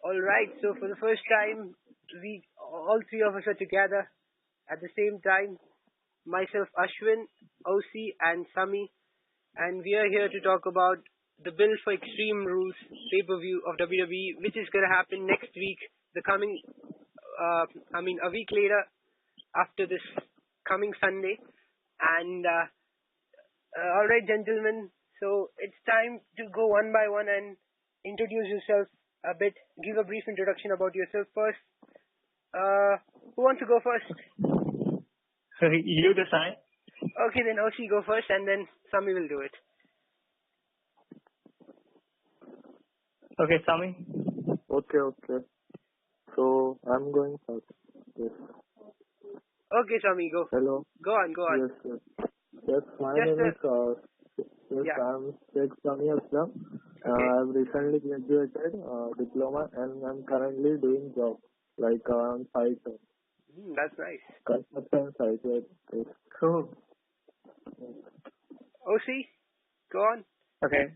All right. So for the first time, we all three of us are together at the same time. Myself, Ashwin, Osi, and Sami, and we are here to talk about the bill for Extreme Rules pay-per-view of WWE, which is gonna happen next week. The coming, a week later after this coming Sunday. And all right, gentlemen. So it's time to go one by one and introduce yourself a bit. Give a brief introduction about yourself first. Who wants to go first? You decide. Okay, then Osi go first, and then Sami will do it. Okay, Sami. Okay. So I'm going first. Yes. Okay, Sami, go. Hello. Go on. Yes, my Just name is yeah. I'm Sheikh Sami Aslam. Okay. I've recently graduated diploma and I'm currently doing job like on site, That's nice. construction site. Yes. Cool. Osi, go on. Okay,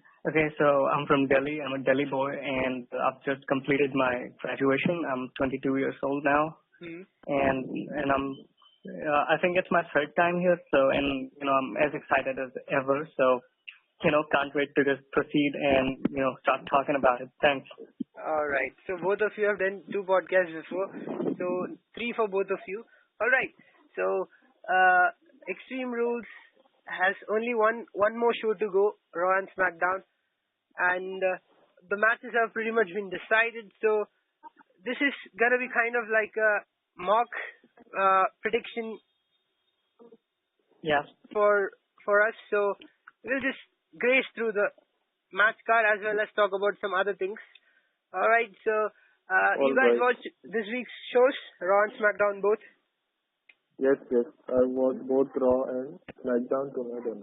so I'm from Delhi. I'm a Delhi boy, and I've just completed my graduation. I'm 22 years old now, and I think it's my third time here. So, and I'm as excited as ever. So, can't wait to just proceed and start talking about it. Thanks. All right. So both of you have done two podcasts before. So three for both of you. All right. So Extreme Rules has only one more show to go, Raw and SmackDown, and the matches have pretty much been decided. So this is gonna be kind of like a mock prediction. Yeah. For us. So we'll just graze through the match card as well as talk about some other things. All right. So you guys watched this week's shows, Raw and SmackDown both? Yes. I watched both Raw and SmackDown together.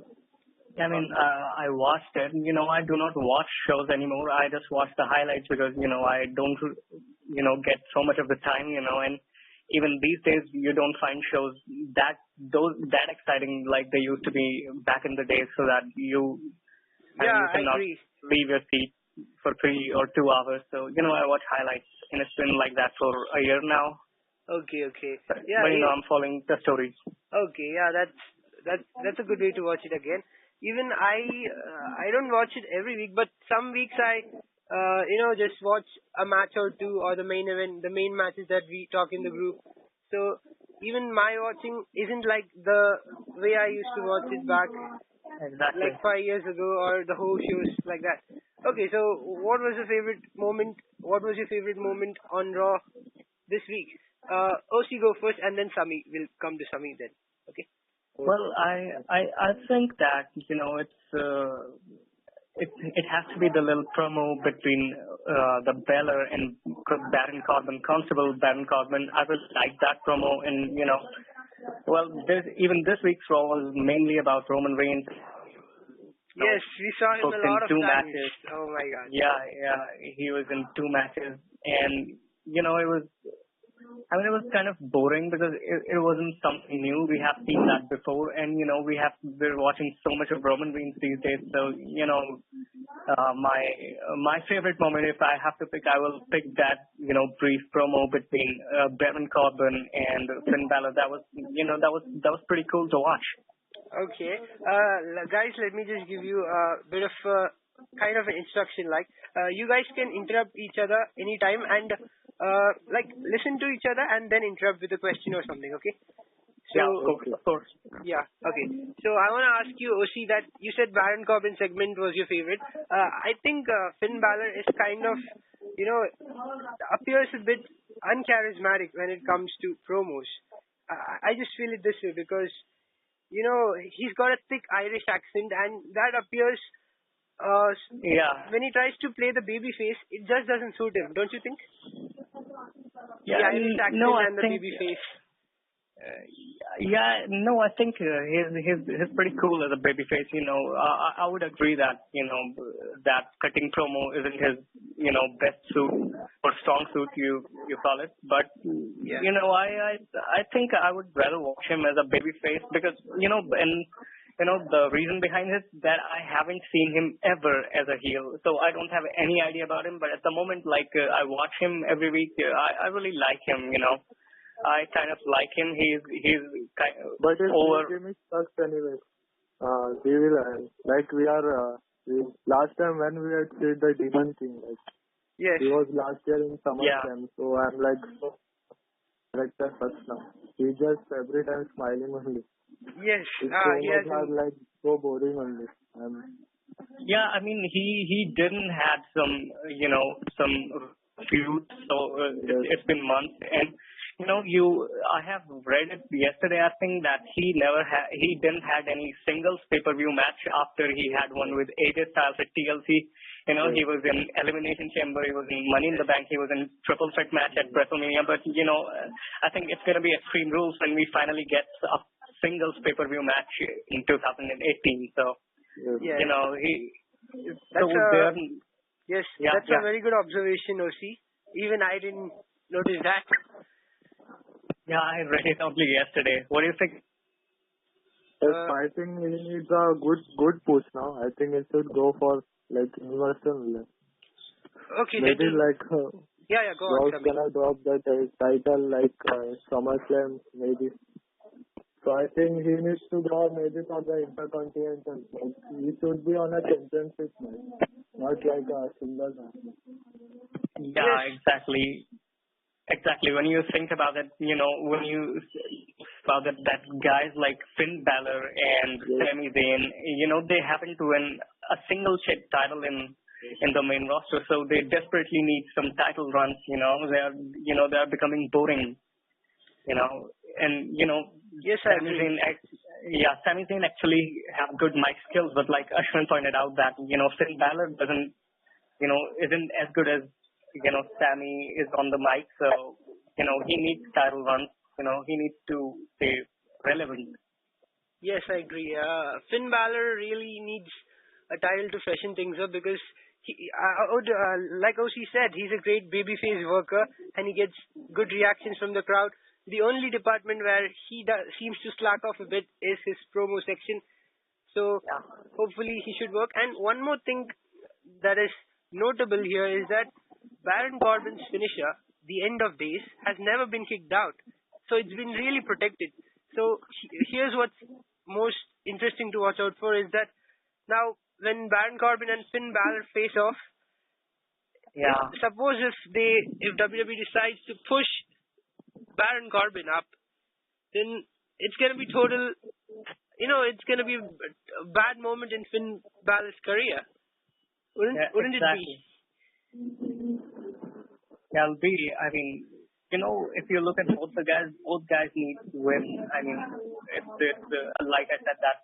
I mean, I watched it. I do not watch shows anymore. I just watch the highlights because, I don't, get so much of the time, and even these days you don't find shows that exciting like they used to be back in the days, so that you cannot leave your seat for 3 or 2 hours. So, I watch highlights, and it's been like that for a year now. Okay. Yeah, but I'm following the stories. Okay, yeah, that's a good way to watch it again. Even I don't watch it every week, but some weeks I just watch a match or two, or the main event, the main matches that we talk in the group. So even my watching isn't like the way I used to watch it back Exactly. like 5 years ago, or the whole shows like that. Okay, so what was your favorite moment? What was your favorite moment on Raw this week? Osi go first, and then Sami will come to Sami then. Okay. Well, I think that it has to be the little promo between the Beller and Baron Corbin, Constable Baron Corbin. I really like that promo, and even this week's Raw was mainly about Roman Reigns. Yes, we saw him a lot of two times. matches. Oh my God. Yeah, he was in 2 matches, and it was kind of boring because it wasn't something new. We have seen that before, and we're watching so much of Roman Reigns these days. So my favorite moment, if I have to pick, I will pick that brief promo between Baron Corbin and Finn Balor. That was pretty cool to watch. Okay, guys, let me just give you a bit of kind of an instruction. Like, you guys can interrupt each other anytime and listen to each other and then interrupt with a question or something. Okay. So, yeah, of course. Yeah. Okay. So I want to ask you, Osi, that you said Baron Corbin segment was your favorite. I think Finn Balor is kind of, appears a bit uncharismatic when it comes to promos. I just feel it this way because, he's got a thick Irish accent, and that appears when he tries to play the baby face, it just doesn't suit him, don't you think? Yeah, the Irish accent and the baby face. I think he's pretty cool as a babyface. I would agree that that cutting promo isn't his best suit or strong suit you call it. But I think I would rather watch him as a babyface because and the reason behind it that I haven't seen him ever as a heel, so I don't have any idea about him. But at the moment, like I watch him every week, I really like him. I kind of like him. He's kind of But his over. gimmick sucks anyway. We will like we are last time when we had seen the Demon King, like Yes. he was last year in Yeah. SummerSlam, so I'm like so character first now. He just every time smiling only. Yes. His He promos has are been, like so boring only. Yeah, I mean, he didn't had some, some feuds, so it's been months, and I have read it yesterday. I think that he didn't had any singles pay-per-view match after he had one with AJ Styles at TLC. He was in Elimination Chamber, he was in Money in the Bank, he was in Triple Threat match at WrestleMania. But I think it's gonna be Extreme Rules when we finally get a singles pay-per-view match in 2018. So. yes. So there. Yes, Yeah, that's yeah. a very good observation, Osi. Even I didn't notice that. Yeah, I read it only yesterday. What do you think? I think he needs a good push now. I think he should go for like Universal. Okay, Maybe like yeah, go on, Ross Sami. gonna drop that title like SummerSlam maybe. So I think he needs to go maybe for the Intercontinental. Like, he should be on a championship match, not like a single match. Yeah, Yes. exactly. Exactly. When you think about it, when you about it, that guys like Finn Balor and Sami Zayn, they haven't won a single title in the main roster, so they desperately need some title runs. They are becoming boring. And Yes, I Sami agree. Zayn, Sami Zayn actually have good mic skills, but like Ashwin pointed out that Finn Balor isn't as good as Sami is on the mic, so he needs title runs. He needs to stay relevant. Yes, I agree. Finn Balor really needs a title to freshen things up because like Osi said, he's a great babyface worker and he gets good reactions from the crowd. The only department where he seems to slack off a bit is his promo section. So hopefully he should work. And one more thing that is notable here is that Baron Corbin's finisher, the End of Days, has never been kicked out. So it's been really protected. So here's what's most interesting to watch out for is that now when Baron Corbin and Finn Balor face off, suppose if WWE decides to push Baron Corbin up, then it's going to be it's going to be a bad moment in Finn Balor's career. Wouldn't it be? Yeah, it'll be. I mean, if you look at both guys need to win. I mean, it's like I said that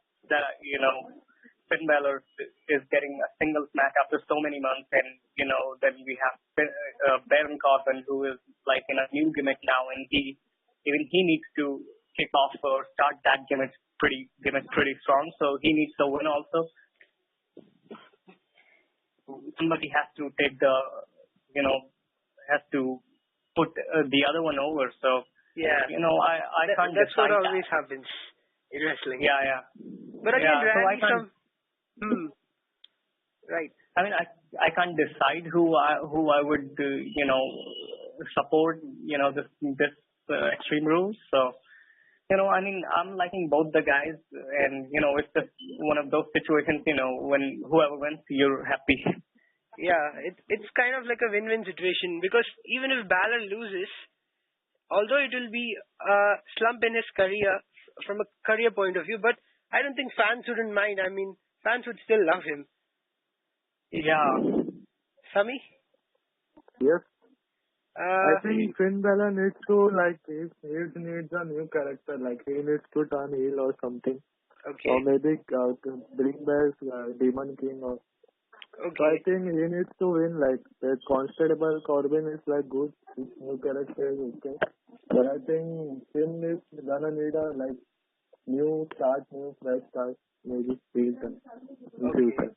Finn Balor is getting a singles match after so many months, and then we have Baron Corbin, who is like in a new gimmick now, and he needs to kick off or start that gimmick pretty strong. So he needs to win also. Somebody has to take has to put the other one over. So yeah, I can't. That's what decide always that. happens in wrestling. Yeah. But again, so I can't. Right. I mean, I can't decide who I would support. This Extreme Rules. So I mean, I'm liking both the guys, and it's just one of those situations. When whoever wins, you're happy. Yeah, it's kind of like a win-win situation because even if Balor loses, although it will be a slump in his career from a career point of view, but I don't think fans wouldn't mind. I mean, fans would still love him. Yeah. Sami? Yes. I think Finn Balor needs to he needs a new character. Like he needs to turn heel or something. Okay. Or maybe bring back Demon King or. Okay. So I think he needs to win. Like the Constable Corbin is like good. His new character is okay. But I think Finn is gonna need a new fresh start. Maybe season. Okay.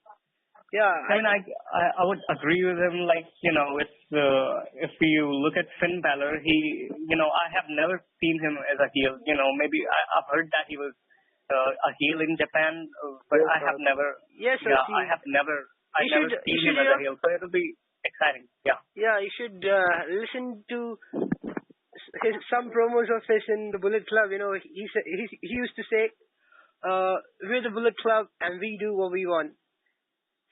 Yeah. I mean, I would agree with him. Like if you look at Finn Balor, he I have never seen him as a heel. Maybe I've heard that he was a heel in Japan, but Yes, I have never. Yes, Yeah, Osi. I You never should, seen you should, him as a heel, so it'll be exciting. Yeah. yeah, you should listen to some promos of his in the Bullet Club. He used to say, "We're the Bullet Club and we do what we want."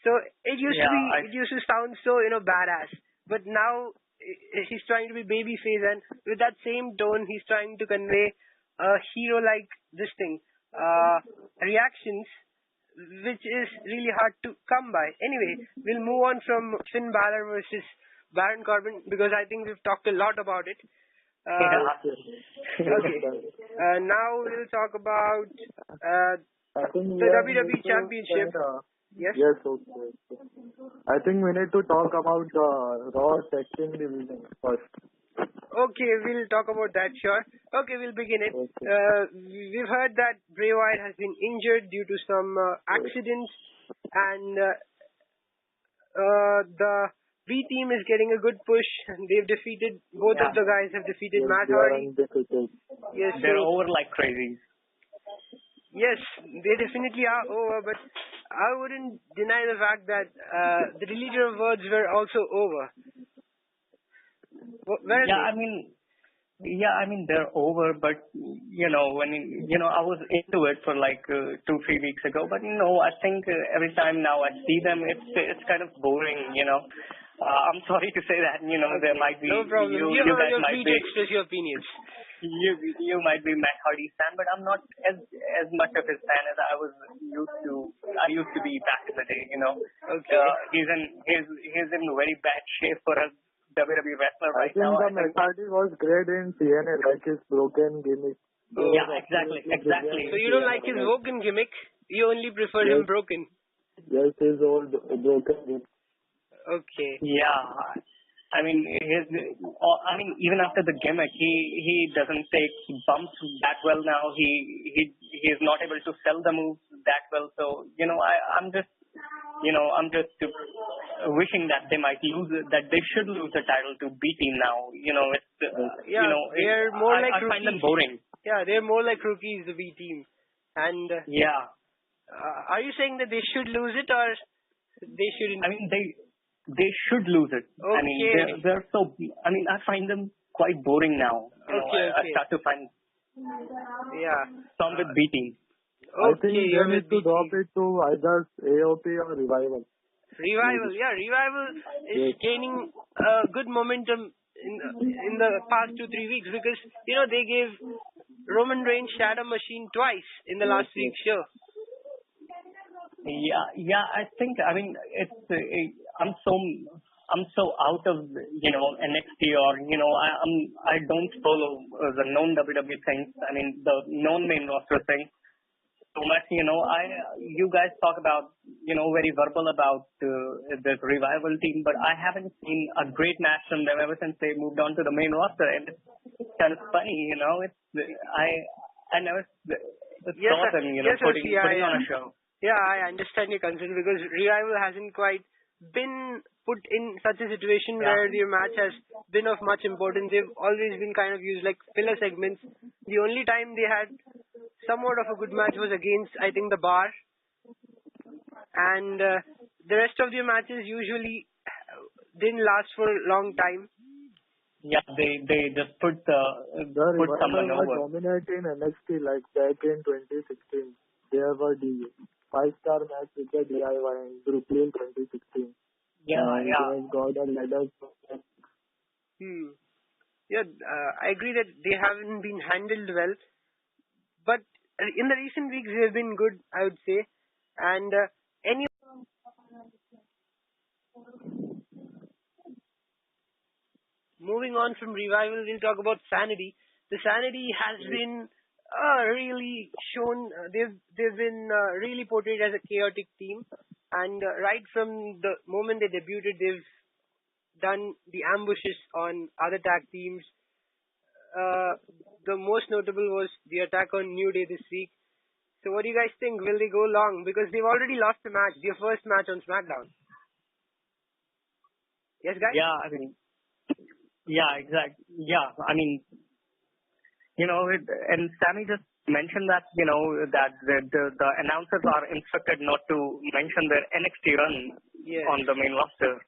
So it used to Yeah, be, it used to sound so badass. But now he's trying to be babyface, and with that same tone, he's trying to convey a hero-like this thing, reactions, which is really hard to come by. Anyway, we'll move on from Finn Balor versus Baron Corbin because I think we've talked a lot about it. Okay. Now we'll talk about I think the WWE Championship. Yes. Yes, okay. I think we need to talk about the Raw Tag Team division first. Okay, we'll talk about that, sure. Okay, we'll begin it. Okay. We've heard that Bray Wyatt has been injured due to some accidents, and the B team is getting a good push. They've defeated, both of the guys have defeated Matt They are Hardy. undefeated. Yes, They're so, over like crazy. yes, they definitely are over, but I wouldn't deny the fact that the Deleter of Words were also over. Where are Yeah, they? I mean they're over, but I was into it for like 2-3 weeks ago, but I think every time now I see them, it's kind of boring. I'm sorry to say that. There might be No problem. you You're guys might free be to express your opinions. you might be Matt Hardy's fan, but I'm not as much of his fan as I was used to. I used to be back in the day. Okay. He's in very bad shape for a WWE wrestler I right think now. the Hardy was great in TNA, like his broken gimmick. Yeah, exactly. So you don't like his broken gimmick? You only prefer him broken? Yes, his old broken gimmick. Okay. Yeah. Even after the gimmick, he doesn't take bumps that well now. He is not able to sell the moves that well. So I'm just wishing that they might that they should lose the title to B team now. They're more like I find them boring. Yeah, they're more like rookies, the B team. And are you saying that they should lose it or they shouldn't? I mean, they should lose it. Okay. I mean, they're so. I mean, I find them quite boring now. I start to find. Yeah. Some with B team. I think they need to drop it to either AOP or Revival. Revival is gaining good momentum in the past 2-3 weeks because they gave Roman Reigns Shadow Machine twice in the last week's show. Yeah. I think. I mean, it's. I'm so out of NXT or I don't follow the known WWE things. I mean the known main roster things. So much, you guys talk about, very verbal about this Revival team, but I haven't seen a great match from them ever since they moved on to the main roster, and it's kind of funny, I never saw them, putting on a show. Yeah, I understand your concern because Revival hasn't quite been put in such a situation where their match has been of much importance. They've always been kind of used like filler segments. The only time they had somewhat of a good match was against, I think, the Bar. And the rest of their matches usually didn't last for a long time. Yeah, they just put someone over. Dominating NXT like back in 2016. They have a 5-star match with the DIY in Brooklyn 2016. Yeah. They got a ladder. Yeah, I agree that they haven't been handled well. But in the recent weeks, they have been good, I would say. And moving on from Revival, we'll talk about Sanity. The Sanity has been really shown. They've been really portrayed as a chaotic team. And right from the moment they debuted, they've done the ambushes on other tag teams. The most notable was the attack on New Day this week. So what do you guys think? Will they go long? Because they've already lost the match, their first match on SmackDown. Yes, guys? Yeah, I mean, yeah, exactly. Yeah, I mean, And Sammy just mentioned that, that the announcers are instructed not to mention their NXT run Yes. on the main roster.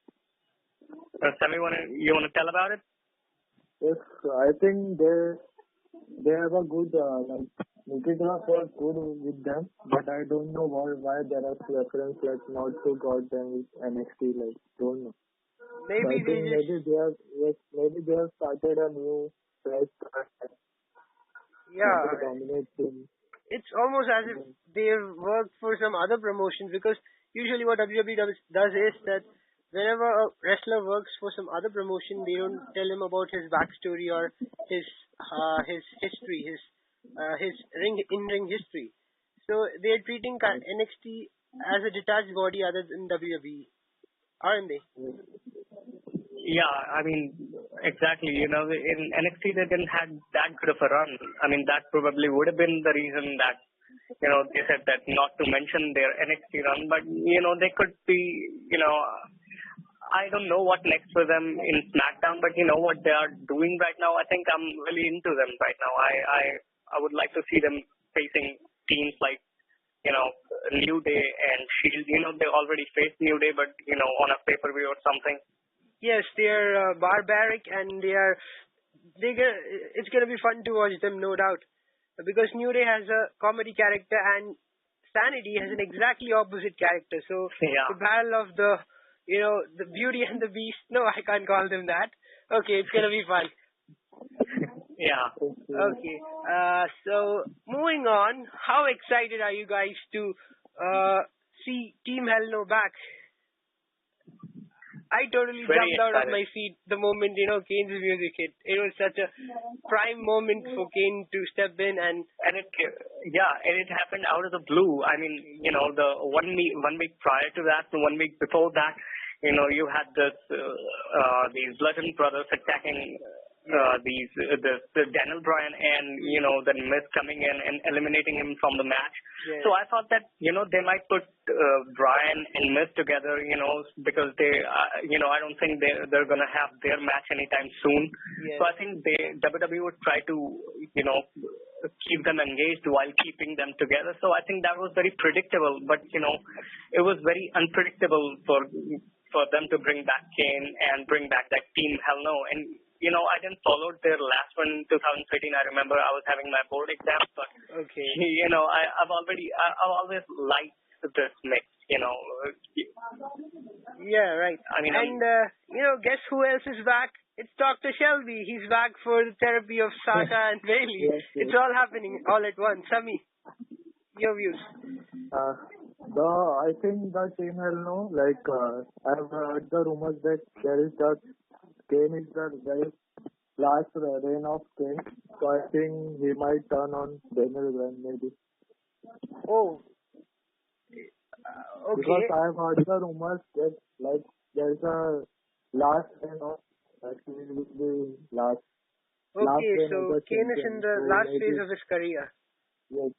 Sammy, you want to tell about it? Yes, I think they have a good Nikita was good with them, but I don't know why there are reference like not to got them with NXT, like don't know. Maybe So I think maybe they have started a new fresh yeah. dominate team. It's almost as if they've worked for some other promotion, because usually what WWE does is that whenever a wrestler works for some other promotion, they don't tell him about his backstory or his history, his in-ring history. So they're treating NXT as a detached body other than WWE, aren't they? Yeah, I mean, exactly. In NXT, they didn't have that good of a run. I mean, that probably would have been the reason that, they said that not to mention their NXT run, but, they could be, I don't know what next for them in SmackDown, but what they are doing right now, I think I'm really into them right now. I would like to see them facing teams like, New Day and Shield. They already faced New Day, but, on a pay-per-view or something. Yes, they're barbaric, and it's gonna be fun to watch them, no doubt, because New Day has a comedy character and Sanity has an exactly opposite character. So yeah. The battle of the Beauty and the Beast. No, I can't call them that. Okay, it's gonna be fun. Yeah. Okay. So moving on, how excited are you guys to see Team Hell No back? I totally jumped out of my seat the moment, Kane's music hit. It was such a prime moment for Kane to step in and it happened out of the blue. I mean, the 1 week prior to that, 1 week before that, you had these Bludgeon brothers attacking the Daniel Bryan and, then Miz coming in and eliminating him from the match. Yes. So I thought that, they might put Bryan and Miz together, because they, I don't think they're going to have their match anytime soon. Yes. So I think WWE would try to, keep them engaged while keeping them together. So I think that was very predictable, but, it was very unpredictable for them to bring back Kane and bring back that Team Hell No. And, I didn't follow their last one, 2013. I remember I was having my board exam, but, okay. I've always liked this mix, Yeah, right. I mean, and, guess who else is back? It's Dr. Shelby. He's back for the therapy of Sasha and Bailey. Yes. It's all happening all at once. Sami, your views? I think the Team Hell No, I've heard the rumors that there is that Kane is the very last reign of Kane, so I think he might turn on Daniel Bryan maybe. Oh, okay. Because I've heard the rumors that there's a last reign of that he will be last. Okay, last so Kane is in the last phase of his career. Yes,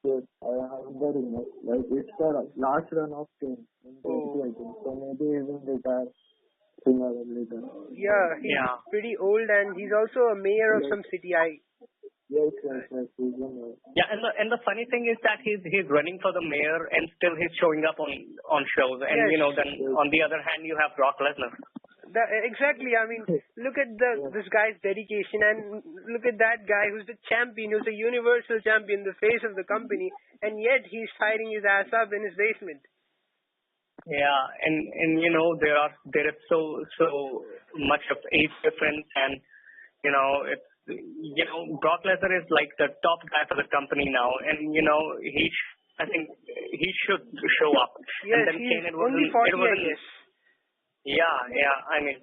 I heard the rumors. It's the last run of Kane in 2018, so maybe he will retire sooner or later. Yeah, he's pretty old, and he's also a mayor of some city. Yes, he's a mayor. Yeah, and the funny thing is that he's running for the mayor, and still he's showing up on shows. And yes. Then on the other hand, you have Brock Lesnar. Exactly. I mean, look at this guy's dedication, and look at that guy who's the champion, who's the universal champion, the face of the company, and yet he's fighting his ass up in his basement. Yeah, and there is so much of age difference, and it's Brock Lesnar is like the top guy for the company now, and I think he should show up. Yes, and then he's Kane, only 40, I guess. Yeah. I mean,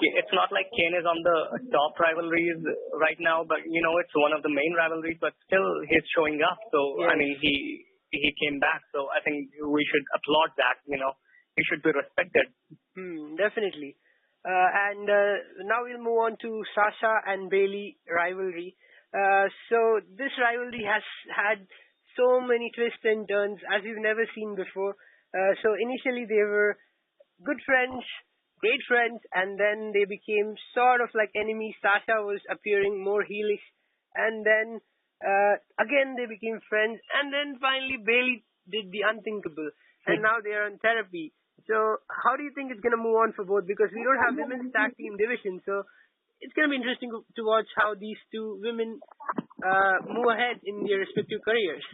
it's not like Kane is on the top rivalries right now, but it's one of the main rivalries. But still, he's showing up. So yes. I mean, he came back. So I think we should applaud that. He should be respected. Definitely. And now we'll move on to Sasha and Bailey rivalry. So this rivalry has had so many twists and turns as we've never seen before. So initially they were good friends, great friends, and then they became sort of like enemies. Sasha was appearing more heelish, and then Again, they became friends, and then finally Bailey did the unthinkable, and now they are on therapy. So, how do you think it's gonna move on for both? Because we don't have women's tag team division, so it's gonna be interesting to watch how these two women move ahead in their respective careers.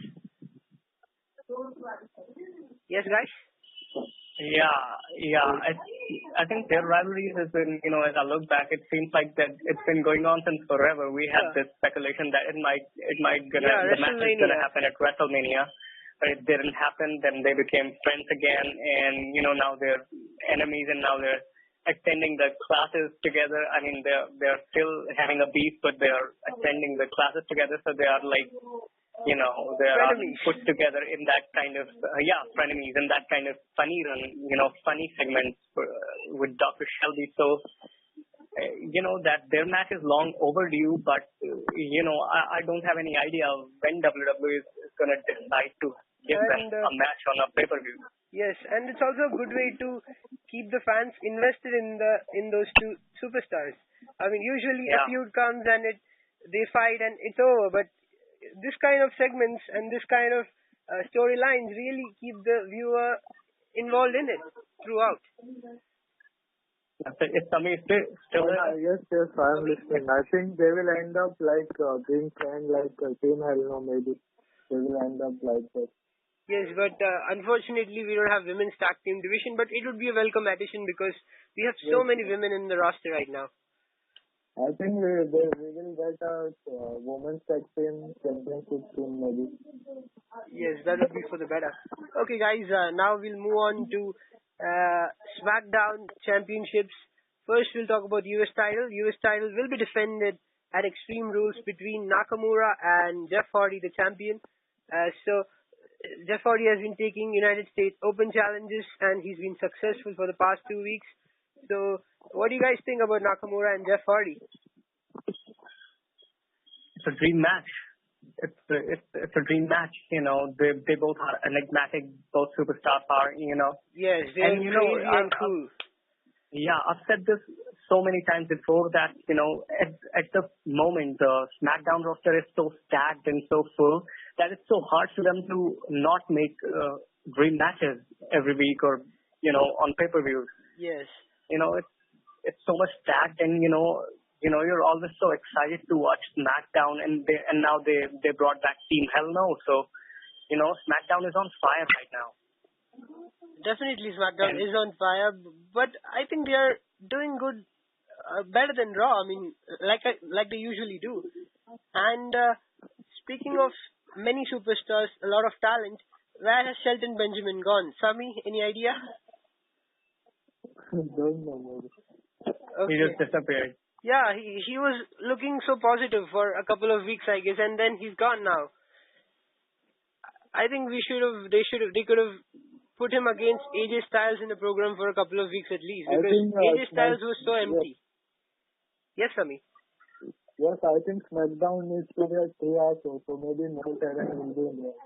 Yes, guys. Yeah. I think their rivalry has been, as I look back, it seems like that it's been going on since forever. We had this speculation that the match is gonna happen at WrestleMania, but it didn't happen. Then they became friends again, and now they're enemies, and now they're attending the classes together. I mean, they're still having a beef, but they're attending the classes together, so they are like, they are put together in that kind of frenemies, in that kind of funny run, funny segments with Dr. Shelby. So that their match is long overdue, but I don't have any idea when WWE is going to decide to give them a match on a pay-per-view. Yes, and it's also a good way to keep the fans invested in those two superstars. I mean, usually a feud comes and they fight and it's over, but this kind of segments and this kind of storylines really keep the viewer involved in it throughout. It's still yes, I'm listening. I think they will end up like being friends, like Team Hell No, maybe. They will end up like that. Yes, but unfortunately we don't have women's tag team division, but it would be a welcome addition because we have so many women in the roster right now. I think we will get a women's tag team championship soon, maybe. Yes, that would be for the better. Okay, guys, now we'll move on to SmackDown championships. First, we'll talk about US title. US title will be defended at Extreme Rules between Nakamura and Jeff Hardy, the champion. So Jeff Hardy has been taking United States Open challenges, and he's been successful for the past 2 weeks. So, what do you guys think about Nakamura and Jeff Hardy? It's a dream match. It's a dream match. They both are enigmatic. Both superstars are. Yes, they're crazy and cool. Yeah, I've said this so many times before that, at the moment, the SmackDown roster is so stacked and so full that it's so hard for them to not make dream matches every week or, on pay-per-views. Yes. It's so much stacked, and, you're always so excited to watch SmackDown, and now they brought back Team Hell No. So, SmackDown is on fire right now. Definitely SmackDown is on fire, but I think they are doing good, better than Raw. I mean, like they usually do. And speaking of many superstars, a lot of talent, where has Shelton Benjamin gone? Sami, any idea? Don't know. Okay. He just disappeared. Yeah, he was looking so positive for a couple of weeks, I guess, and then he's gone now. I think they could have put him against AJ Styles in the program for a couple of weeks at least, because AJ Styles was so empty. Yes, Sami. Yes, I think SmackDown needs to be a 3 hours show, so maybe more talent will be in there.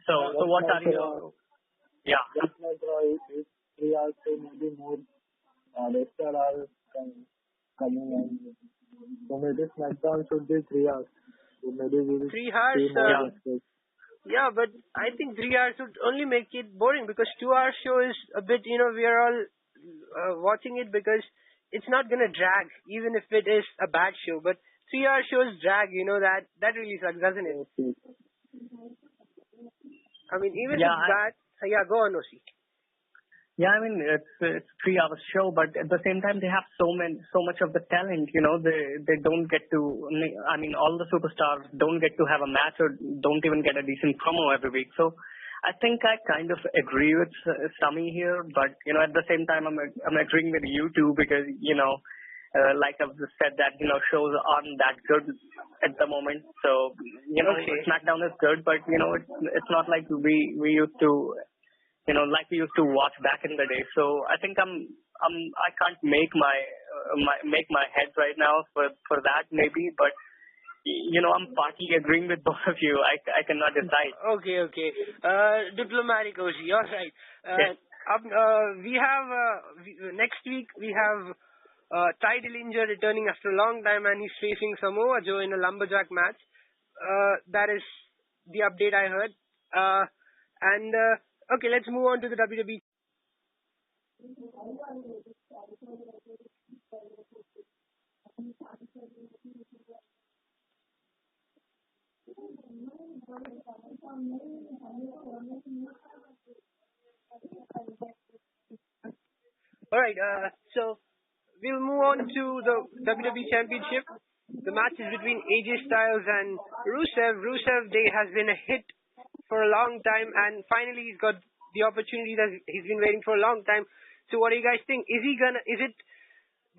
So what are your... Yeah. Just like it's 3 hours, so maybe more wrestler are coming in. So maybe SmackDown should be 3 hours. So maybe we will 3 hours. Yeah, but I think 3 hours would only make it boring, because 2 hour show is a bit, we are all watching it because it's not going to drag, even if it is a bad show. But 3 hour shows drag, that really sucks, doesn't it? I mean, even if it's bad, go on, Osi. Yeah, I mean, it's 3 hour show, but at the same time, they have so much of the talent, they don't get to, I mean, all the superstars don't get to have a match or don't even get a decent promo every week. So I think I kind of agree with Sami here, but, at the same time, I'm agreeing with you too, because, like I've said that, shows aren't that good at the moment. So, SmackDown is good, but, it's not like we used to, like we used to watch back in the day. So I think I can't make my head right now for that maybe, but I'm partly agreeing with both of you. I cannot decide. Okay. Diplomatic Osi, you're right. Yes. We have next week we have title injured, returning after a long time, and he's facing Samoa Joe in a lumberjack match. That is the update I heard. Okay, let's move on to the WWE. Alright, so we'll move on to the WWE Championship. The match is between AJ Styles and Rusev. Rusev Day has been a hit for a long time, and finally he's got the opportunity that he's been waiting for a long time. So what do you guys think? Is it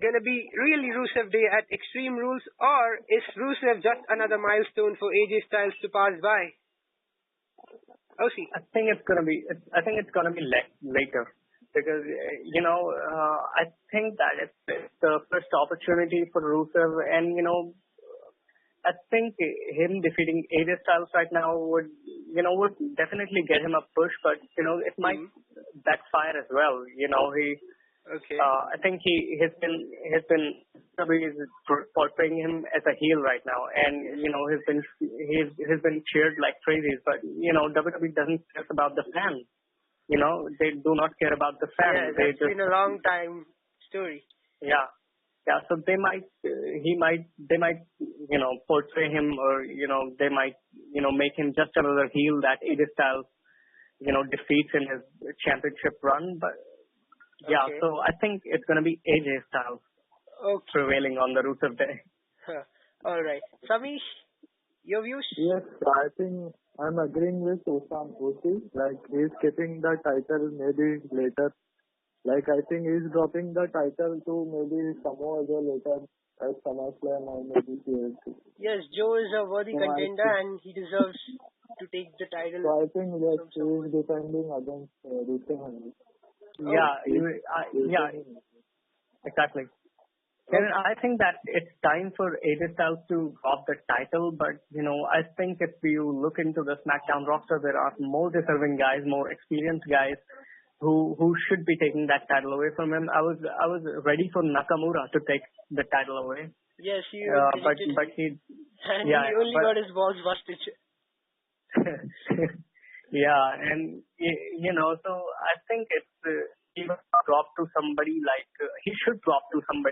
gonna be really Rusev Day at Extreme Rules, or is Rusev just another milestone for AJ Styles to pass by? Osi. I think it's gonna be later because I think that it's the first opportunity for Rusev, and I think him defeating AJ Styles right now would definitely get him a push, but it might backfire as well. Okay. I think he's been portraying him as a heel right now, and he's been cheered like crazy. But WWE doesn't care about the fans. They do not care about the fans. Yeah, it's been a long time story. Yeah. So they might portray him, or they might make him just another heel that AJ Styles defeats in his championship run, but. Yeah, okay. So I think it's going to be AJ Styles prevailing on the Rusev Day. All right. Sami, your views? Yes, I think I'm agreeing with Osi. Like, he's keeping the title maybe later. Like, I think he's dropping the title to maybe Samoa Joe later at SummerSlam or maybe TLC. Yes, Joe is a worthy contender and he deserves to take the title. So I think that he's defending against Rusev. Yeah, exactly. And I think that it's time for AJ Styles to drop the title, but I think if you look into the SmackDown roster, there are more deserving guys, more experienced guys who should be taking that title away from him. I was ready for Nakamura to take the title away. Yes, but he only got his balls busted. Yeah, and so I think he should drop to somebody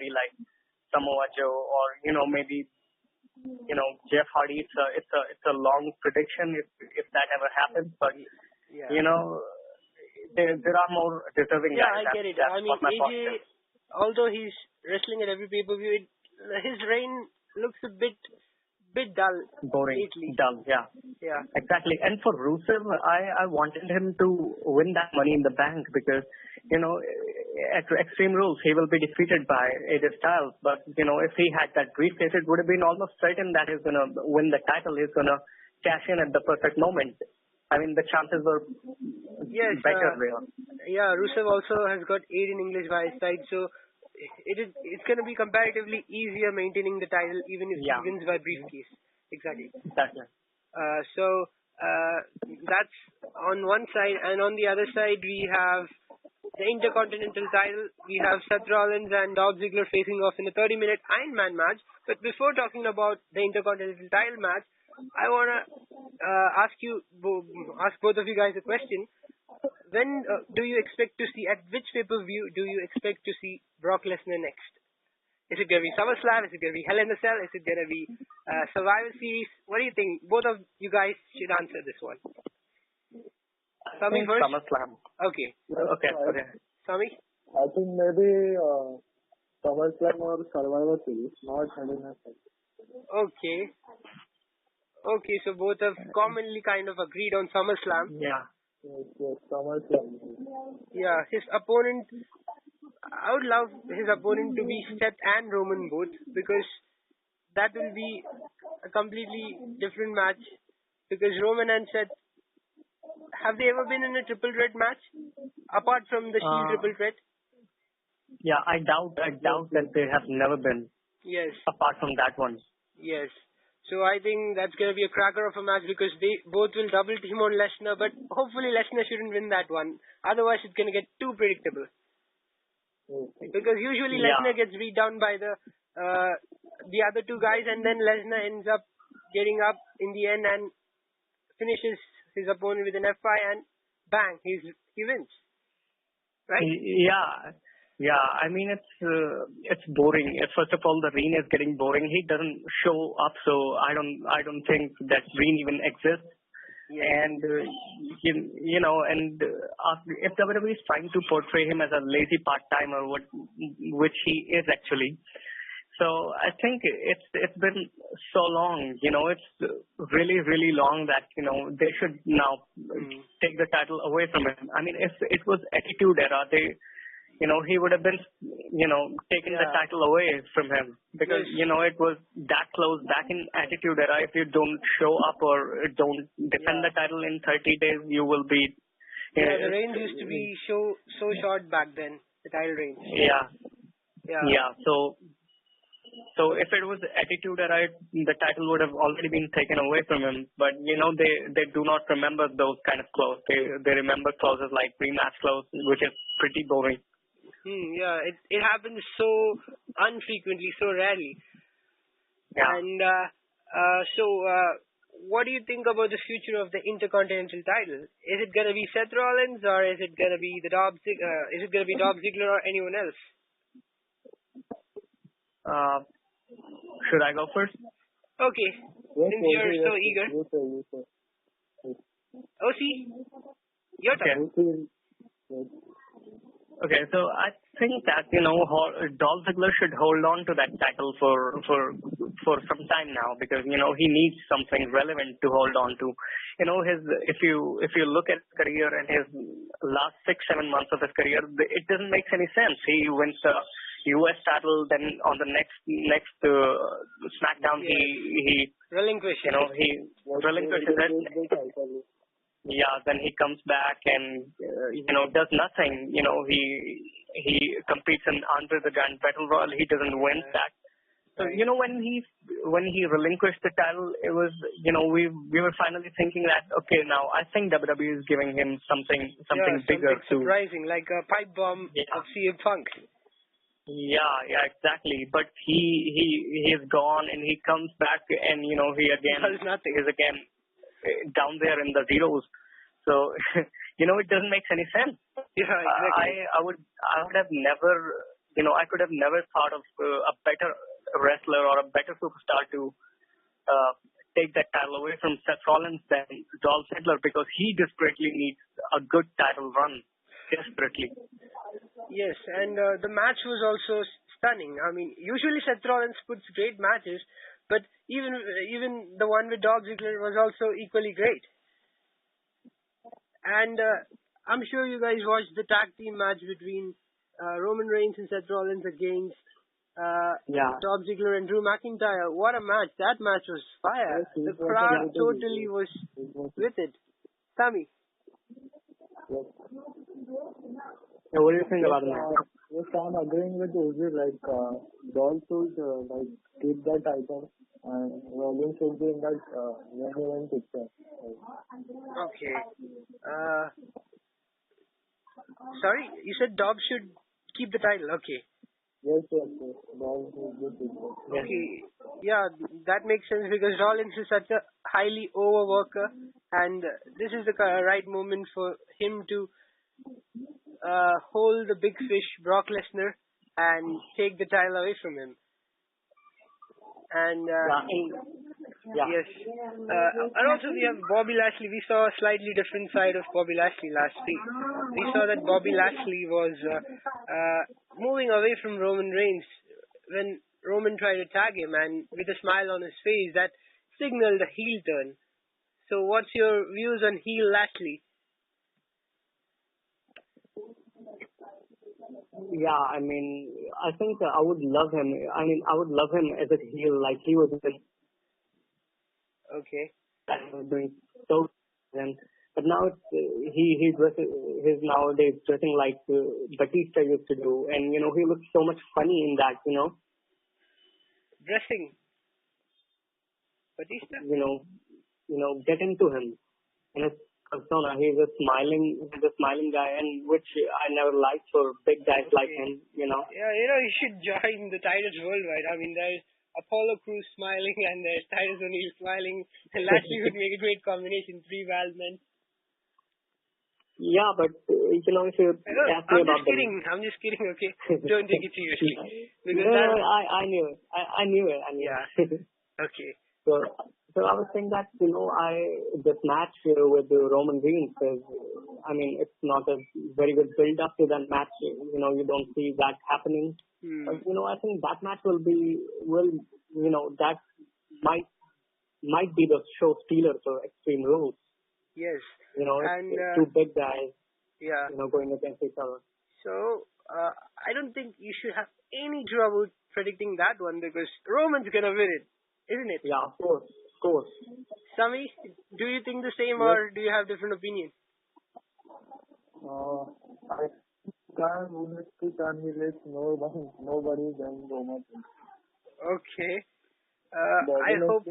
like Samoa Joe, or maybe Jeff Hardy. It's a long prediction if that ever happens, but there are more deserving guys. Yeah, I get it. I mean, AJ, although he's wrestling at every pay-per-view, his reign looks a bit dull. Boring. Lately. Dull, yeah. Yeah. Exactly. And for Rusev, I wanted him to win that Money in the Bank because, at Extreme Rules, he will be defeated by AJ Styles. But, if he had that briefcase, it would have been almost certain that he's going to win the title. He's going to cash in at the perfect moment. I mean, the chances were better there. Yeah, Rusev also has got 8 in English by his side, so it's going to be comparatively easier maintaining the title even if he wins by briefcase. Exactly. That's on one side, and on the other side we have the Intercontinental title. We have Seth Rollins and Dolph Ziggler facing off in a 30-minute Iron Man match. But before talking about the Intercontinental title match, I want to ask both of you guys a question. When do you expect to see, at which pay-per-view do you expect to see Brock Lesnar next? Is it going to be SummerSlam? Is it going to be Hell in a Cell? Is it going to be Survivor Series? What do you think? Both of you guys should answer this one. Sami first? SummerSlam. Okay. Sami? I think maybe SummerSlam or Survivor Series, not Hell in a Cell. Okay, so both have commonly kind of agreed on SummerSlam. Yeah. Yes, SummerSlam. Yeah, his opponent, I would love his opponent to be Seth and Roman both, because that will be a completely different match. Because Roman and Seth, have they ever been in a triple threat match apart from the Shield triple threat? Yeah, I doubt that they have never been. Yes. Apart from that one. Yes. So I think that's going to be a cracker of a match because they both will double team on Lesnar, but hopefully Lesnar shouldn't win that one. Otherwise, it's going to get too predictable. Because usually Lesnar gets beat down by the other two guys, and then Lesnar ends up getting up in the end and finishes his opponent with an F5, and bang, he wins. Right? Yeah. I mean, it's boring. First of all, the ring is getting boring. He doesn't show up, so I don't think that ring even exists. Yeah. And if WWE is trying to portray him as a lazy part-timer, which he is actually, so I think it's been so long. It's really, really long that they should now take the title away from him. I mean, if it was Attitude Era, he would have been, taken the title away from him, because, it was that close back in Attitude Era. If you don't show up or don't defend the title in 30 days, you will be. The range used to be so short back then, the title range. Yeah. So if it was Attitude Era, the title would have already been taken away from him. But, they do not remember those kind of clothes. They remember clothes like rematch clothes, which is pretty boring. Yeah, it happens so unfrequently, so rarely. Yeah. And what do you think about the future of the Intercontinental title? Is it gonna be Seth Rollins, or is it gonna be Dolph Ziggler or anyone else? Should I go first? Okay, since you're so eager. Yes. Osi, your turn. Okay, so I think that Dolph Ziggler should hold on to that title for some time now, because he needs something relevant to hold on to. If you look at his career and his last 6-7 months of his career, it doesn't make any sense. He wins the U.S. title, then on the next SmackDown he relinquishes. He relinquishes it. Yeah, then he comes back and does nothing. He competes in Andre the Giant Battle Royal. He doesn't win that. So when he relinquished the title, it was we were finally thinking that, okay, now I think WWE is giving him something bigger, something surprising, like a pipe bomb of CM Punk. Yeah, exactly. But he is gone, and he comes back, and he again is again down there in the zeros. So it doesn't make any sense. Yeah, exactly. I would have never, I could have never thought of a better wrestler or a better superstar to take that title away from Seth Rollins than Dolph Ziggler, because he desperately needs a good title run. Desperately. Yes, and the match was also stunning. I mean, usually Seth Rollins puts great matches, but even the one with Dolph Ziggler was also equally great. And I'm sure you guys watched the tag team match between Roman Reigns and Seth Rollins against Dolph Ziggler and Drew McIntyre. What a match! That match was fire. The crowd totally was with it. Sami. Yes. What do you think about that? Yes, I'm agreeing with Ozi. Dolph should keep that title, and Rollins should be in that main picture. Okay. Sorry, you said Dolph should keep the title. Okay. Yes. Dolph should be picture. Okay. Yeah, that makes sense, because Rollins is such a highly overworker, and this is the right moment for him to hold the big fish, Brock Lesnar, and take the title away from him. And yes, and also we have Bobby Lashley. We saw a slightly different side of Bobby Lashley last week. We saw that Bobby Lashley was moving away from Roman Reigns when Roman tried to tag him, and with a smile on his face, that signaled a heel turn. So what's your views on heel Lashley? Yeah, I mean, I think I would love him. I mean, I would love him as a heel, like he was Okay. doing so. But now he's nowadays dressing like Batista used to do, and he looks so much funny in that. Dressing. Batista. Get into him, and it's persona. He's a smiling guy, and which I never liked for big guys like Okay. him. You know. Yeah, you should join the Titus Worldwide. I mean, there's Apollo Crews smiling and there's Titus O'Neil smiling. And Lashley would make a great combination, three wild men. Yeah, but if you ask me I'm about just kidding. I'm just kidding, okay? Don't take it seriously. Because I knew it. I knew it. Yeah. It. Okay. So I was saying that this match with the Roman Reigns is, I mean, it's not a very good build up to that match. You don't see that happening. But, I think that match will that might be the show stealer for Extreme Rules. Yes. It's two big guys, yeah. Going against each other. So, I don't think you should have any trouble predicting that one because Roman's gonna win it, isn't it? Yeah, of course. Sami, do you think the same Yes. or do you have different opinion? I can't honestly candidate nobody than Roman. Okay. I hope.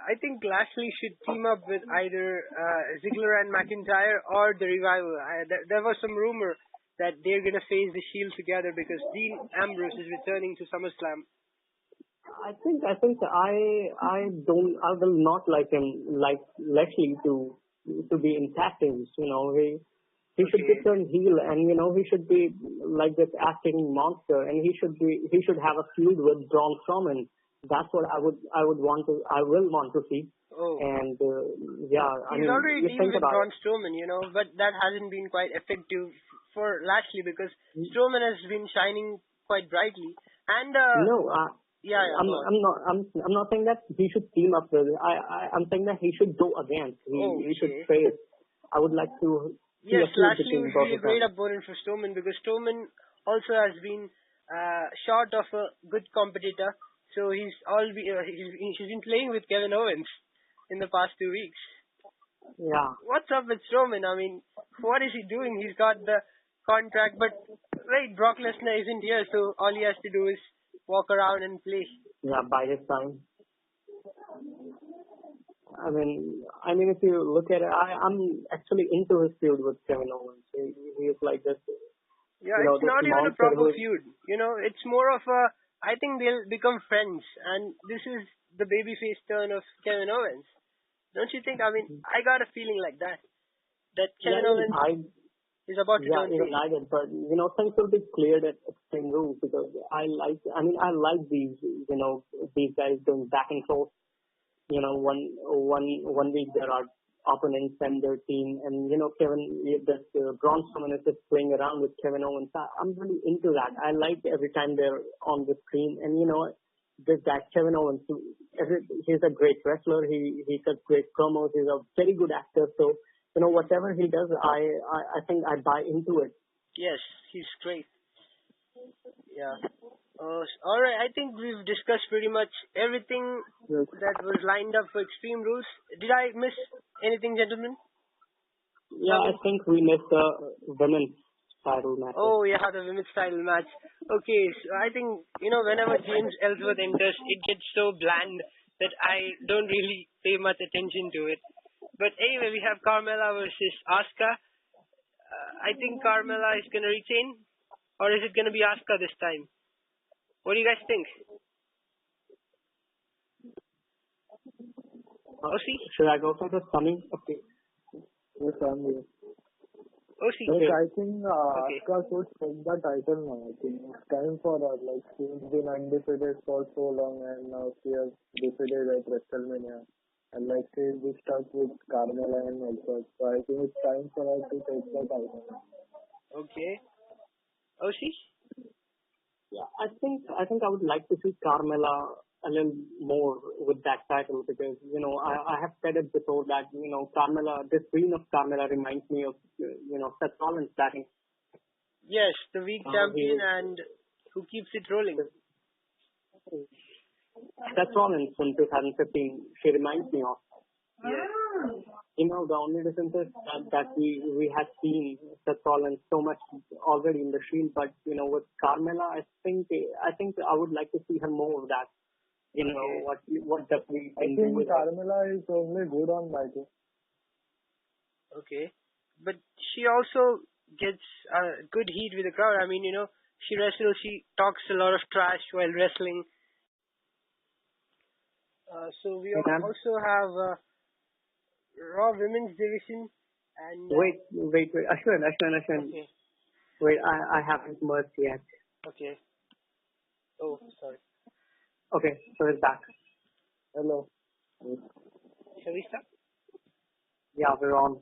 I think Lashley should team up with either Ziggler and McIntyre or the Revival. There was some rumor that they're gonna face the Shield together because Dean Ambrose is returning to SummerSlam. I think I will not like Lashley to be in tag teams. He should be turned heel, and he should be like this acting monster, and he should have a feud with Braun Strowman. That's what I will want to see. Oh. And he's already teamed with Braun Strowman, but that hasn't been quite effective for Lashley because Strowman has been shining quite brightly. And I'm not saying that he should team up with. I'm saying that he should go against. He should face. I would like to. Yes, Lashley would be a great opponent for Strowman because Strowman also has been short of a good competitor. So he's been playing with Kevin Owens in the past 2 weeks. Yeah. What's up with Strowman? I mean, what is he doing? He's got the contract, but wait, Brock Lesnar isn't here, so all he has to do is walk around and play. Yeah, by his time. I mean, if you look at it, I'm actually into his feud with Kevin Owens. He is like this. Yeah, it's not even a proper feud. It's more of a. I think they'll become friends, and this is the babyface turn of Kevin Owens. Don't you think? I mean, I got a feeling like that Kevin Owens is about to turn face. Yeah, even I did, but things will be cleared at Extreme Rules because I like these these guys going back and forth. One week there are opponents and their team, and Braun Strowman is just playing around with Kevin Owens. I'm really into that. I like every time they're on the screen, and this guy Kevin Owens, he's a great wrestler. He cuts great promos. He's a very good actor. So whatever he does, I think I buy into it. Yes, he's great. Yeah. All right. I think we've discussed pretty much everything that was lined up for Extreme Rules. Did I miss anything, gentlemen? Yeah, I think we missed the women's title match. Oh, yeah, the women's title match. Okay, so I think, whenever James Ellsworth enters, it gets so bland that I don't really pay much attention to it. But anyway, we have Carmella versus Asuka. I think Carmella is going to retain, or is it going to be Asuka this time? What do you guys think? Osi? Should I go for the Sami? Okay. Yes, I'm here. Osi? Yes, I think Asuka should take the title now. I think it's time for her. Like, she's been undefeated for so long and now she has defeated at WrestleMania. And like, she's been stuck with Carmella and Ellsworth. So I think it's time for her to take the title. Okay. Osi? Yeah, I think I would like to see Carmella a little more with that title because I have said it before that Carmella, this reign of Carmella reminds me of Seth Rollins batting. Yes, the weak champion and who keeps it rolling. Seth Rollins in 2015, she reminds me of. Yes. The only difference is that we have seen Seth Rollins so much already in the Shield, but with Carmella, I think I would like to see her more of that. Okay. what WWE I can do think with her. Carmela is only good on mic. Okay. But she also gets good heat with the crowd. I mean, she wrestles, she talks a lot of trash while wrestling. So we Yeah. also have Raw Women's Division and Wait. Ashwin. okay, Wait, I haven't merged yet. okay. Oh, sorry. Okay, so it's back. Hello. Shall we start? Yeah, we're on.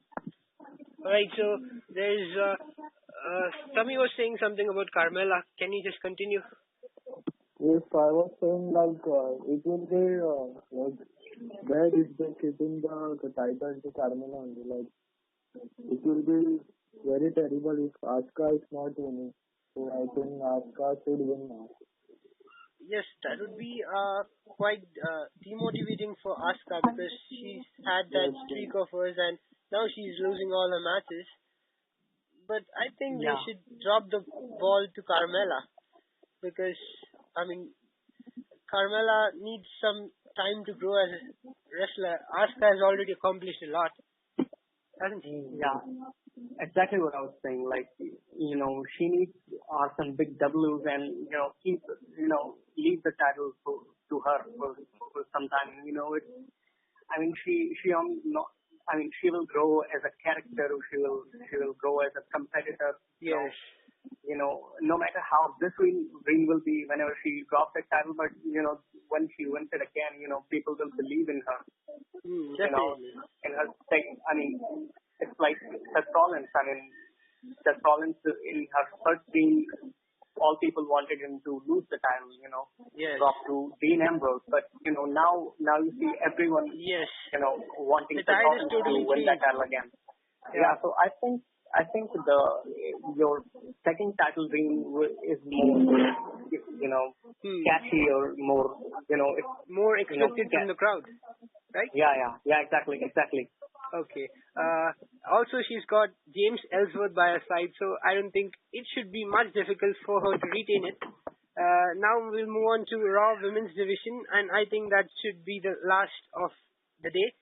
All right. So there's Sami was saying something about Carmella. Can you just continue? If I was saying like it will be like bad if they keeping the title to Carmela only. Like it will be very terrible if Asuka is not winning. So I think Asuka should win now. Yes, that would be quite demotivating for Asuka because she's had that streak of hers and now she's losing all her matches. But I think they Yeah. should drop the ball to Carmella because I mean Carmella needs some time to grow as a wrestler. Asuka has already accomplished a lot, hasn't she? Yeah, exactly what I was saying. Like, she needs some big W's and, keep, leave the title to her for some time. I mean, she will grow as a character. She will grow as a competitor. Yes. No matter how this ring will be whenever she drops the title, but, when she wins it again, people will believe in her. Definitely. In her thing. I mean, it's like Seth Rollins. I mean, Seth Rollins in her first team, all people wanted him to lose the title, Yes. drop to Dean Ambrose. But now you see everyone, Yes. wanting The Seth tide has Rollins totally to win that changed. title again. Yeah. So I think your second title ring is more, catchy or more, it's More expected from the crowd, right? Yeah, exactly. Okay. Also, she's got James Ellsworth by her side, so I don't think it should be much difficult for her to retain it. Now we'll move on to Raw Women's Division, and I think that should be the last of the day.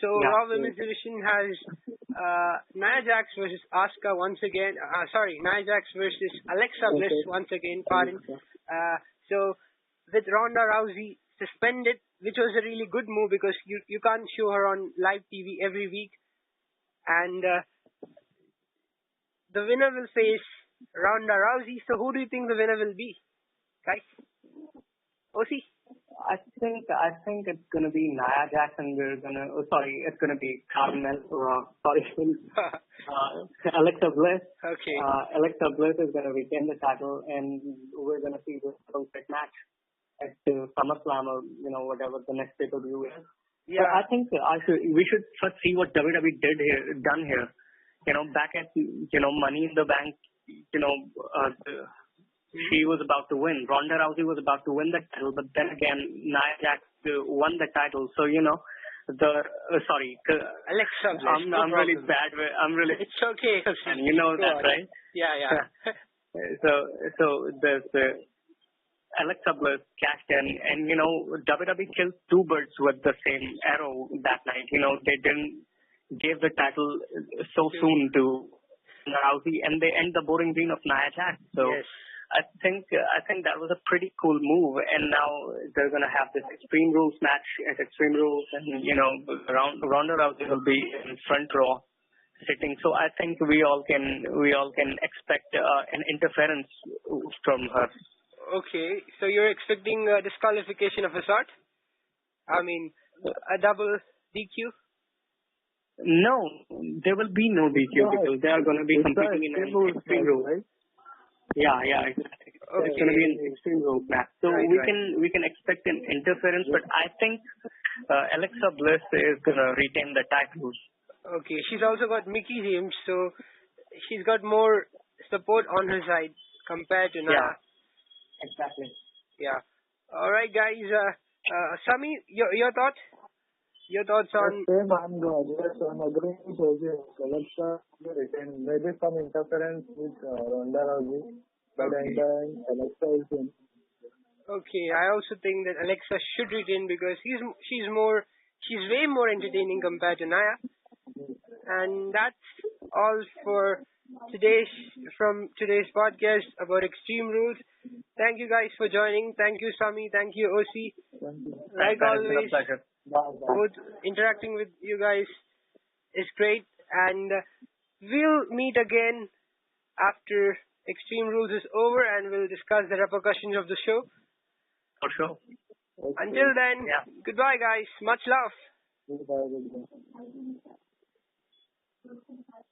So Yeah. Raw Women's Division has Nia Jax versus Asuka once again. Nia Jax versus Alexa Bliss once again. Pardon. So with Ronda Rousey suspended, which was a really good move because you can't show her on live TV every week, and the winner will face Ronda Rousey. So who do you think the winner will be, guys? Osi? I think it's gonna be Nia Jax and it's gonna be Carmel. Alexa Bliss. Okay. Alexa Bliss is gonna retain the title, and we're gonna see this perfect match at SummerSlam or whatever the next pay-per-view is. Yeah. But I think we should first see what WWE done here. Back at Money in the Bank, she was about to win. Ronda Rousey was about to win the title, but then again, Nia Jax won the title. So Alexa Bliss. I'm really bad. I'm really. It's okay. And you know that, right? Yeah. So there's Alexa Bliss cashed in, and WWE killed two birds with the same arrow that night. They didn't give the title so soon to Rousey, and they end the boring reign of Nia Jax. So Yes. I think that was a pretty cool move, and now they're gonna have this Extreme Rules match at Extreme Rules, and Ronda Rousey will be in front row sitting. So I think we all can expect an interference from her. Okay. So you're expecting a disqualification of a sort? I mean, a double DQ? No, there will be no DQ because they are going to be competing in an Extreme Rules, right? Yeah, exactly. Okay. It's going to be an Extreme Rules match. So Right. we can expect an interference, but I think Alexa Bliss is going to retain the titles. Okay. She's also got Mickey James, so she's got more support on her side compared to Nia. Yeah, exactly. Yeah. All right, guys. Sami, your thoughts? Your thoughts on? Same, I'm agreeing with Osi. Alexa retain. Maybe some interference with Ronda Rousey, but in the end, Alexa is in. Okay, I also think that Alexa should retain because she's way more entertaining compared to Naya. And that's all for today's from today's podcast about Extreme Rules. Thank you guys for joining. Thank you, Sami. Thank you, Osi. Thank you. Like That has been a always, pleasure. Bye. Bye. both interacting with you guys is great, and we'll meet again after Extreme Rules is over, and we'll discuss the repercussions of the show. For sure. Okay. Until then, Yeah. goodbye, guys. Much love. Goodbye. Goodbye.